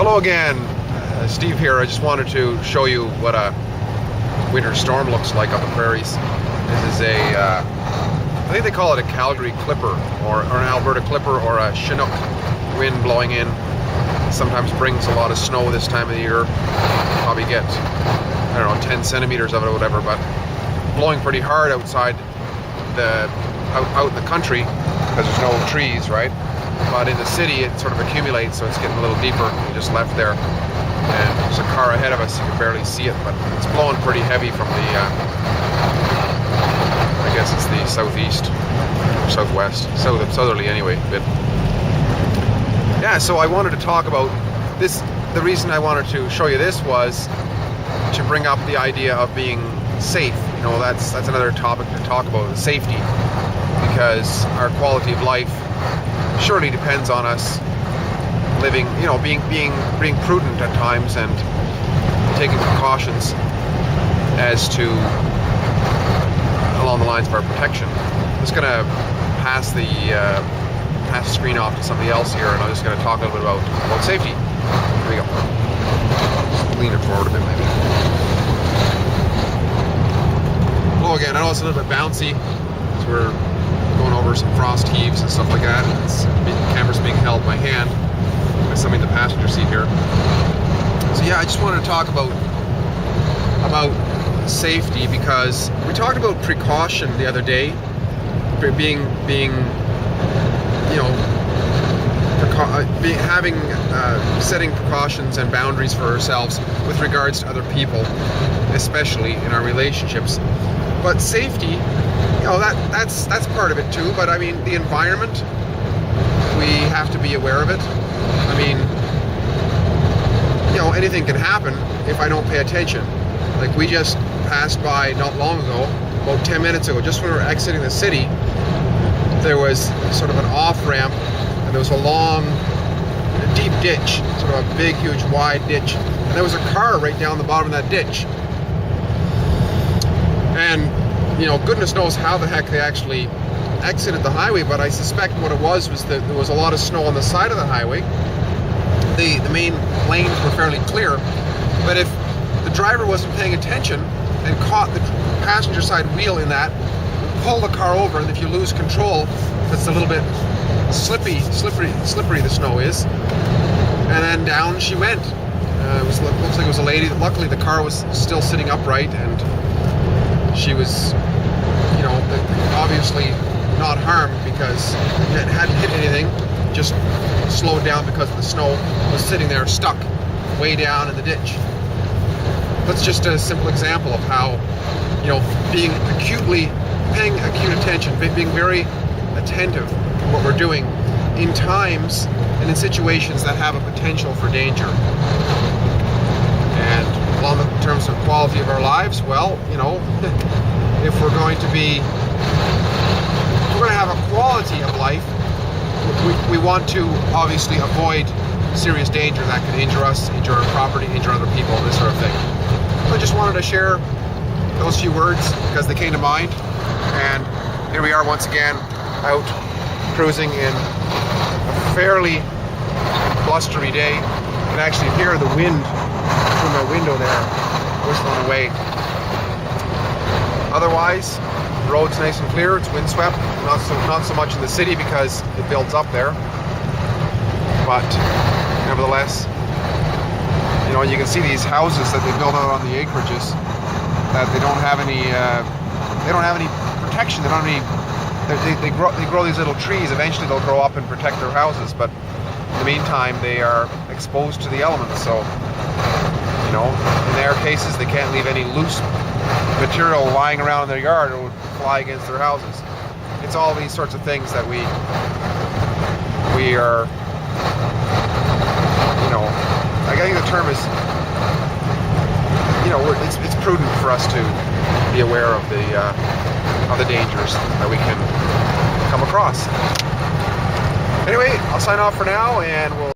Hello again, Steve here. I just wanted to show you what a winter storm looks like on the prairies. This is I think they call it a Calgary Clipper, or an Alberta Clipper, or a Chinook wind blowing in. Sometimes brings a lot of snow this time of the year. Probably get, I don't know, 10 centimeters of it or whatever, but blowing pretty hard outside out in the country because there's no trees, right? But in the city it sort of accumulates, so it's getting a little deeper. We just left there, and there's a car ahead of us. You can barely see it, but it's blowing pretty heavy from the I guess it's the southeast or southwest, southerly anyway. But yeah, so I wanted to talk about this. The reason I wanted to show you this was to bring up the idea of being safe. You know, that's another topic to talk about, safety, because our quality of life surely depends on us living, you know, being prudent at times and taking precautions as to along the lines of our protection. I'm just going to pass the screen off to somebody else here, and I'm just going to talk a little bit about safety. Here we go. Just lean it forward a bit, maybe. Hello again. I know it's a little bit bouncy, so we're going over some frost heaves and stuff like that. The camera's being held by hand by somebody in the passenger seat here. So yeah, I just wanted to talk about safety, because we talked about precaution the other day, being you know, setting precautions and boundaries for ourselves with regards to other people, especially in our relationships. But safety, you know, that's part of it too. But I mean, the environment, we have to be aware of it. I mean, you know, anything can happen if I don't pay attention. Like, we just passed by not long ago, about 10 minutes ago, just when we were exiting the city, there was sort of an off-ramp, and there was a long, deep ditch, sort of a big, huge, wide ditch, and there was a car right down the bottom of that ditch. And, you know, goodness knows how the heck they actually exited the highway, but I suspect what it was that there was a lot of snow on the side of the highway. The main lanes were fairly clear, but if the driver wasn't paying attention and caught the passenger side wheel in that, pull the car over, and if you lose control, it's a little bit slippery the snow is, and then down she went. Looks like it was a lady. Luckily the car was still sitting upright, and she was, you know, obviously not harmed because it hadn't hit anything, just slowed down because the snow was sitting there stuck way down in the ditch. That's just a simple example of how, you know, paying acute attention, being very attentive to what we're doing in times and in situations that have a potential for danger. And along the terms of quality of our lives, well, you know, if we're going to have a quality of life, we want to obviously avoid serious danger that could injure us, injure our property, injure other people, this sort of thing. So I just wanted to share those few words because they came to mind. And here we are once again out cruising in a fairly blustery day. You can actually hear the wind through my window there whistling away. Otherwise, the road's nice and clear. It's windswept. Not so much in the city because it builds up there. But nevertheless, you know, you can see these houses that they build out on the acreages, that they don't have any protection. They don't have any. They grow these little trees. Eventually, they'll grow up and protect their houses. But in the meantime, they are exposed to the elements. So, you know, in their cases, they can't leave any loose material lying around in their yard, or it would fly against their houses. It's all these sorts of things that we are, you know, I think the term is, you know, it's prudent for us to be aware of the dangers that we can come across. Anyway, I'll sign off for now, and we'll